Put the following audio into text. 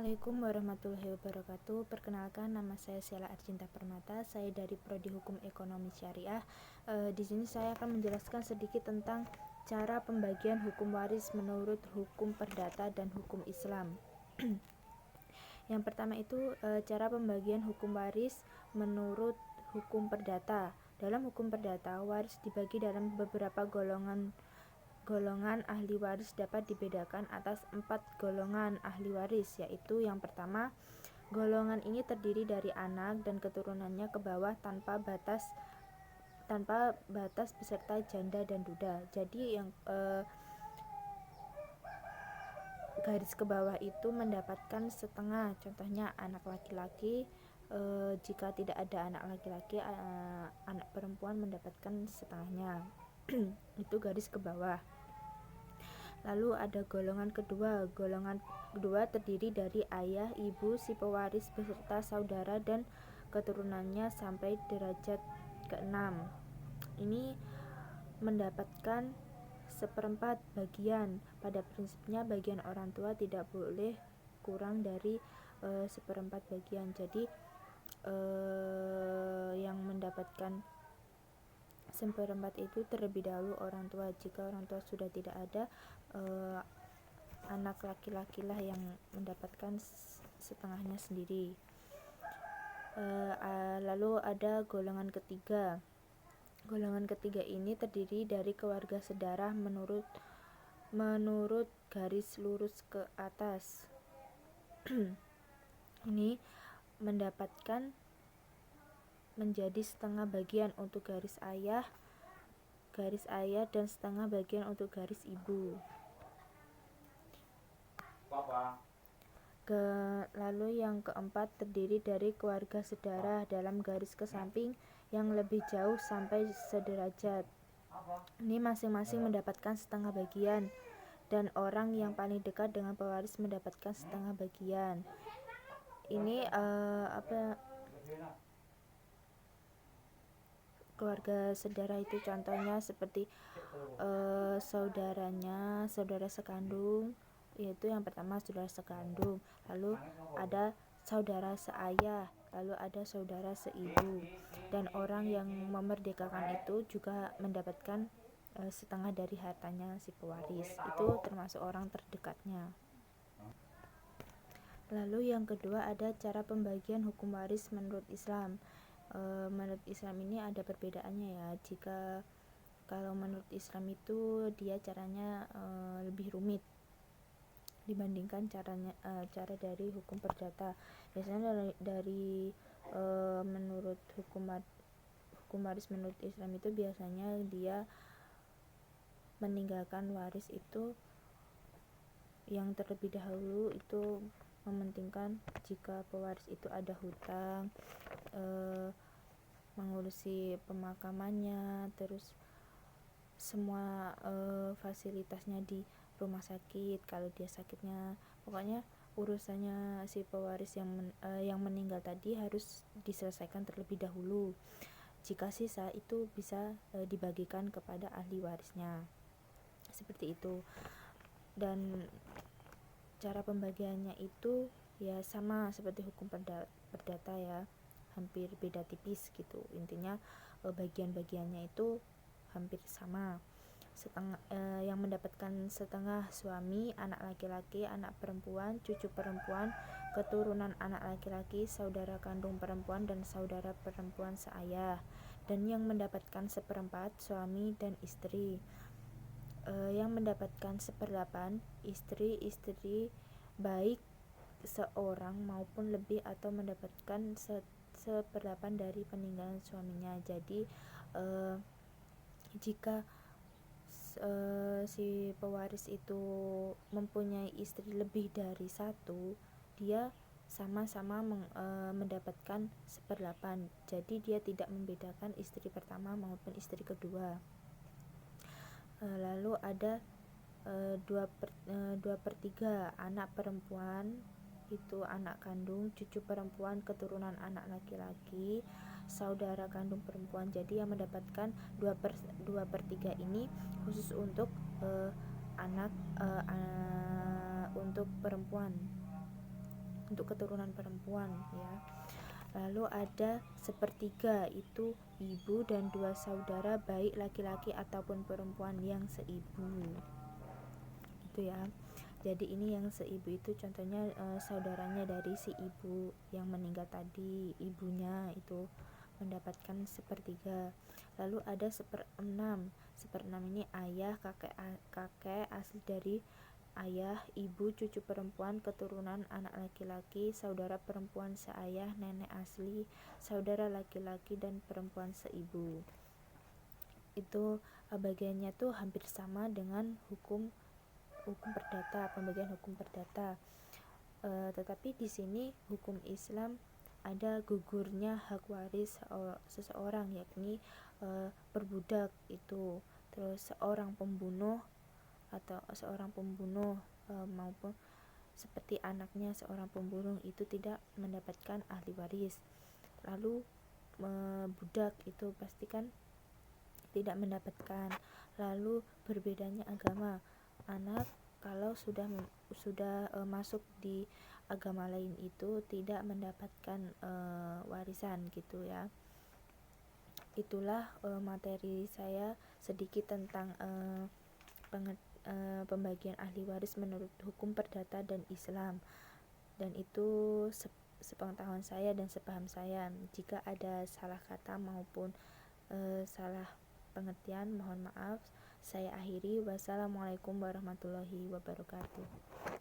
Assalamualaikum warahmatullahi wabarakatuh. Perkenalkan, nama saya Sheila Arcinta Permata. Saya dari Prodi Hukum Ekonomi Syariah. Di sini saya akan menjelaskan sedikit tentang cara pembagian hukum waris menurut hukum perdata dan hukum Islam. Yang pertama itu cara pembagian hukum waris menurut hukum perdata. Dalam hukum perdata, waris dibagi dalam beberapa golongan ahli waris dapat dibedakan atas 4 golongan ahli waris, yaitu yang pertama, golongan ini terdiri dari anak dan keturunannya ke bawah tanpa batas beserta janda dan duda. Jadi yang garis ke bawah itu mendapatkan setengah, contohnya anak laki-laki. Jika tidak ada anak laki-laki, anak perempuan mendapatkan setengahnya. Itu garis ke bawah. Lalu ada golongan kedua. Golongan kedua terdiri dari ayah, ibu, si pewaris beserta saudara dan keturunannya sampai derajat ke-6. Ini mendapatkan seperempat bagian. Pada prinsipnya bagian orang tua tidak boleh kurang dari seperempat bagian. Jadi yang mendapatkan seperempat itu terlebih dahulu orang tua. Jika orang tua sudah tidak ada, anak laki-lakilah yang mendapatkan setengahnya sendiri. Lalu ada golongan ketiga. Golongan ketiga ini terdiri dari keluarga sedarah menurut garis lurus ke atas. Ini mendapatkan menjadi setengah bagian untuk garis ayah dan setengah bagian untuk garis ibu. Lalu yang keempat terdiri dari keluarga sedarah dalam garis ke samping yang lebih jauh sampai sederajat. Ini masing-masing mendapatkan setengah bagian, dan orang yang paling dekat dengan pewaris mendapatkan setengah bagian. Ini keluarga saudara itu contohnya seperti saudara sekandung, yaitu yang pertama saudara sekandung, lalu ada saudara seayah, lalu ada saudara seibu, dan orang yang memerdekakan itu juga mendapatkan setengah dari hartanya si pewaris, itu termasuk orang terdekatnya. Lalu yang kedua ada cara pembagian hukum waris menurut Islam. Menurut Islam ini ada perbedaannya ya. Kalau menurut Islam itu dia caranya lebih rumit dibandingkan cara dari hukum perdata. Biasanya dari menurut hukum waris menurut Islam itu biasanya dia meninggalkan waris itu yang terlebih dahulu itu mementingkan jika pewaris itu ada hutang, mengurusi pemakamannya, terus semua fasilitasnya di rumah sakit kalau dia sakitnya, pokoknya urusannya si pewaris yang meninggal tadi harus diselesaikan terlebih dahulu. Jika sisa itu bisa dibagikan kepada ahli warisnya, seperti itu. Dan cara pembagiannya itu ya sama seperti hukum perdata ya, hampir beda tipis gitu. Intinya bagian-bagiannya itu hampir sama. Yang mendapatkan setengah suami, anak laki-laki, anak perempuan, cucu perempuan, keturunan anak laki-laki, saudara kandung perempuan dan saudara perempuan seayah. Dan yang mendapatkan seperempat suami dan istri. Yang mendapatkan seperdelapan istri baik seorang maupun lebih atau mendapatkan seperdelapan dari peninggalan suaminya. Jadi jika si pewaris itu mempunyai istri lebih dari satu, dia sama-sama mendapatkan seperdelapan. Jadi dia tidak membedakan istri pertama maupun istri kedua. Lalu ada 2/3 anak perempuan, itu anak kandung, cucu perempuan, keturunan anak laki-laki, saudara kandung perempuan. Jadi yang mendapatkan 2/3 ini khusus untuk untuk perempuan. untuk keturunan perempuan ya. Lalu ada sepertiga, itu ibu dan 2 saudara baik laki-laki ataupun perempuan yang seibu. Itu ya. Jadi ini yang seibu itu contohnya saudaranya dari si ibu yang meninggal tadi, ibunya itu mendapatkan sepertiga. Lalu ada seperenam. Seperenam ini ayah, kakek asli dari ayah, ibu, cucu perempuan, keturunan anak laki-laki, saudara perempuan seayah, nenek asli, saudara laki-laki dan perempuan seibu. Itu bagiannya tuh hampir sama dengan hukum perdata, pembagian hukum perdata. Tetapi di sini hukum Islam ada gugurnya hak waris seseorang, yakni berbudak itu, terus seorang pembunuh maupun seperti anaknya seorang pembunuh itu tidak mendapatkan ahli waris. Lalu budak itu pastikan tidak mendapatkan. Lalu berbedanya agama, anak kalau sudah masuk di agama lain itu tidak mendapatkan warisan gitu ya. Itulah materi saya sedikit tentang pembagian ahli waris menurut hukum perdata dan Islam, dan itu sepengetahuan saya dan sepaham saya. Jika ada salah kata maupun salah pengertian mohon maaf. Saya akhiri. Wassalamualaikum warahmatullahi wabarakatuh.